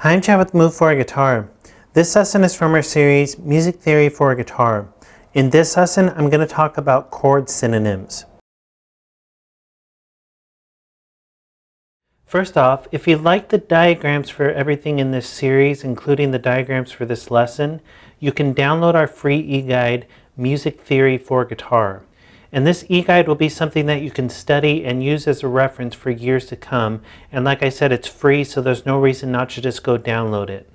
Hi, I'm Chad with Move for a Guitar. This lesson is from our series, Music Theory for a Guitar. In this lesson, I'm going to talk about chord synonyms. First off, if you like the diagrams for everything in this series, including the diagrams for this lesson, you can download our free e-guide, Music Theory for a Guitar. And this e-guide will be something that you can study and use as a reference for years to come. And like I said, it's free, so there's no reason not to just go download it.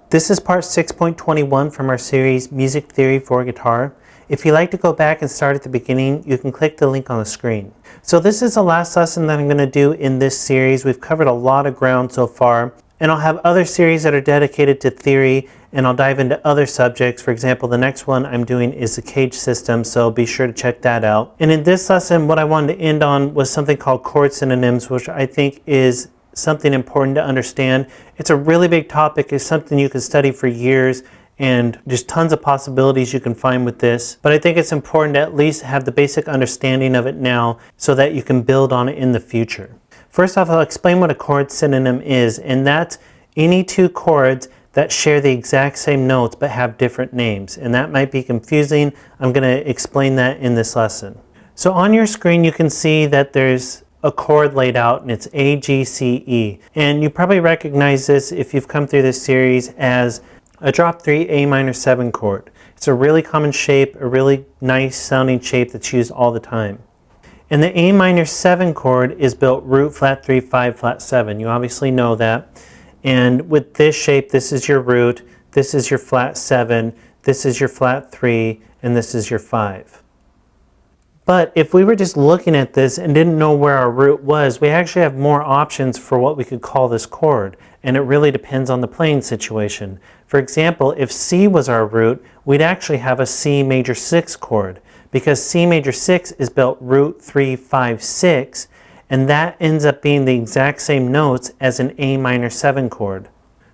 This is part 6.21 from our series, Music Theory for Guitar. If you'd like to go back and start at the beginning, you can click the link on the screen. So this is the last lesson that I'm going to do in this series. We've covered a lot of ground so far, and I'll have other series that are dedicated to theory, and I'll dive into other subjects. For example, the next one I'm doing is the cage system, so be sure to check that out. And in this lesson, what I wanted to end on was something called chord synonyms, which I think is something important to understand. It's a really big topic. It's something you can study for years, and there's tons of possibilities you can find with this. But I think it's important to at least have the basic understanding of it now so that you can build on it in the future. First off, I'll explain what a chord synonym is, and that's any two chords that share the exact same notes but have different names. And that might be confusing. I'm going to explain that in this lesson. So on your screen you can see that there's a chord laid out, and it's A, G, C, E. And you probably recognize this if you've come through this series as a drop 3 A minor 7 chord. It's a really common shape, a really nice sounding shape that's used all the time. And the A minor 7 chord is built root, flat 3, 5, flat 7. You obviously know that. And with this shape, this is your root, this is your flat 7, this is your flat 3, and this is your 5. But if we were just looking at this and didn't know where our root was, we actually have more options for what we could call this chord. And it really depends on the playing situation. For example, if C was our root, we'd actually have a C major 6 chord, because C major 6 is built root 3, 5, 6, and that ends up being the exact same notes as an A minor 7 chord.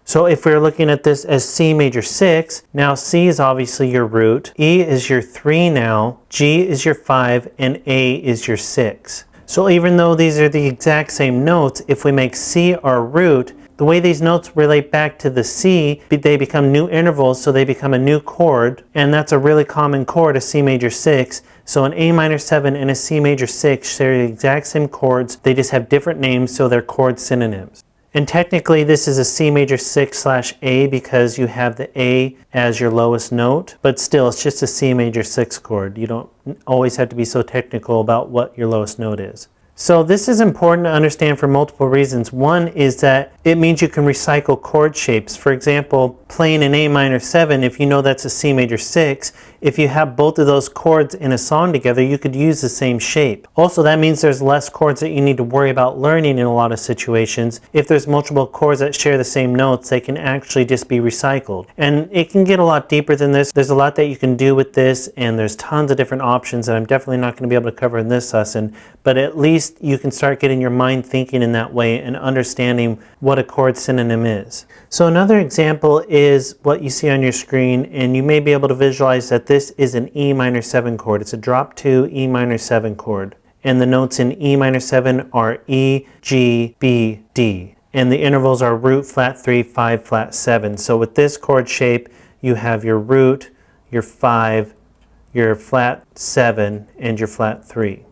So if we're looking at this as C major 6, now C is obviously your root, E is your 3 now, G is your 5, and A is your 6. So even though these are the exact same notes, if we make C our root, the way these notes relate back to the C, they become new intervals, so they become a new chord, and that's a really common chord, a C major 6. So an A minor 7 and a C major 6 share the exact same chords, they just have different names, so they're chord synonyms. And technically this is a C major 6 / A because you have the A as your lowest note, but still it's just a C major 6 chord. You don't always have to be so technical about what your lowest note is. So this is important to understand for multiple reasons. One is that it means you can recycle chord shapes. For example, playing an A minor 7, if you know that's a C major 6, if you have both of those chords in a song together, you could use the same shape. Also, that means there's less chords that you need to worry about learning in a lot of situations. If there's multiple chords that share the same notes, they can actually just be recycled. And it can get a lot deeper than this. There's a lot that you can do with this, and there's tons of different options that I'm definitely not going to be able to cover in this lesson, but at least you can start getting your mind thinking in that way and understanding what a chord synonym is. So another example is what you see on your screen, and you may be able to visualize that this is an E minor 7 chord. It's a drop 2 E minor 7 chord. And the notes in E minor 7 are E, G, B, D. And the intervals are root, flat 3, 5, flat 7. So with this chord shape, you have your root, your 5, your flat 7, and your flat 3.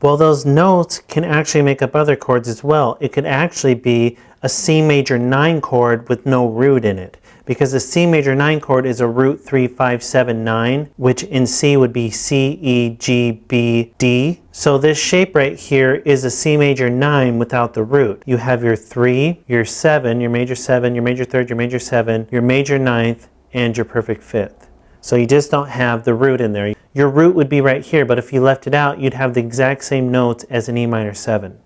Well, those notes can actually make up other chords as well. It could actually be a C major 9 chord with no root in it, because the C major 9 chord is a root 3, 5, 7, 9, which in C would be C, E, G, B, D. So this shape right here is a C major 9 without the root. You have your 3, your 7, your major 7, your major 3rd, your major 7, your major 9th, and your perfect 5th. So you just don't have the root in there. Your root would be right here, but if you left it out, you'd have the exact same notes as an E minor 7.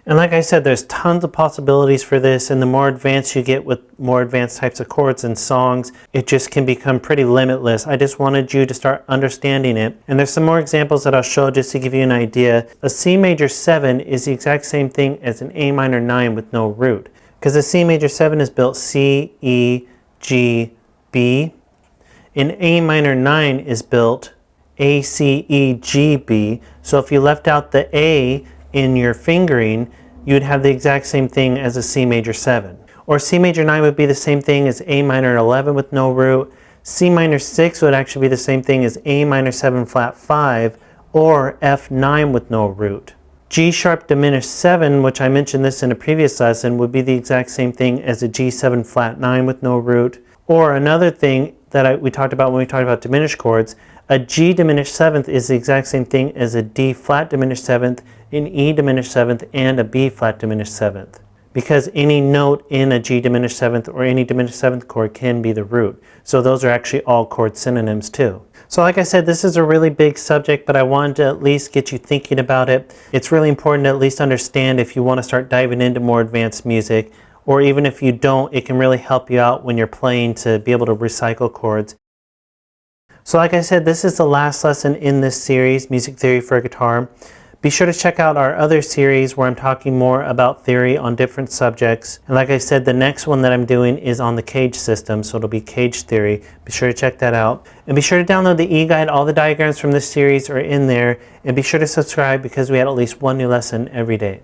And like I said, there's tons of possibilities for this, and the more advanced you get with more advanced types of chords and songs, it just can become pretty limitless. I just wanted you to start understanding it. And there's some more examples that I'll show just to give you an idea. A C major 7 is the exact same thing as an A minor 9 with no root, because a C major 7 is built C, E, G, B. An A minor 9 is built A, C, E, G, B. So if you left out the A in your fingering, you would have the exact same thing as a C major 7. Or C major 9 would be the same thing as A minor 11 with no root. C minor 6 would actually be the same thing as A minor 7 flat 5 or F9 with no root. G sharp diminished 7, which I mentioned this in a previous lesson, would be the exact same thing as a G7 flat 9 with no root. Or another thing that we talked about when we talked about diminished chords, a G diminished 7th is the exact same thing as a D flat diminished 7th, an E diminished 7th, and a B flat diminished 7th. Because any note in a G diminished 7th or any diminished 7th chord can be the root. So those are actually all chord synonyms too. So like I said, this is a really big subject, but I wanted to at least get you thinking about it. It's really important to at least understand if you want to start diving into more advanced music, or even if you don't, it can really help you out when you're playing to be able to recycle chords. So like I said, this is the last lesson in this series, Music Theory for Guitar. Be sure to check out our other series where I'm talking more about theory on different subjects. And like I said, the next one that I'm doing is on the cage system, so it'll be cage theory. Be sure to check that out. And be sure to download the e-guide. All the diagrams from this series are in there. And be sure to subscribe because we had at least one new lesson every day.